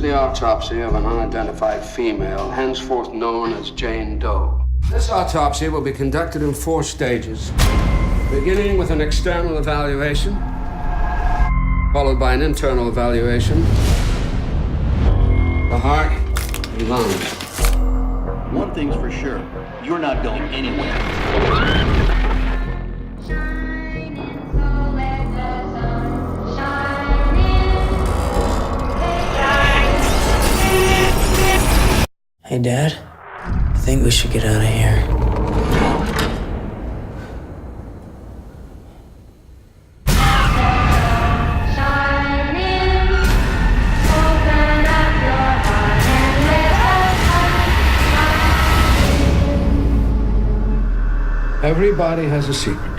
the autopsy of an unidentified female, henceforth known as Jane Doe. This autopsy will be conducted in 4 stages, beginning with an external evaluation, followed by an internal evaluation, the heart and lungs. One thing's for sure, you're not going anywhere. Hey, Dad. I think we should get out of here. Everybody has a secret.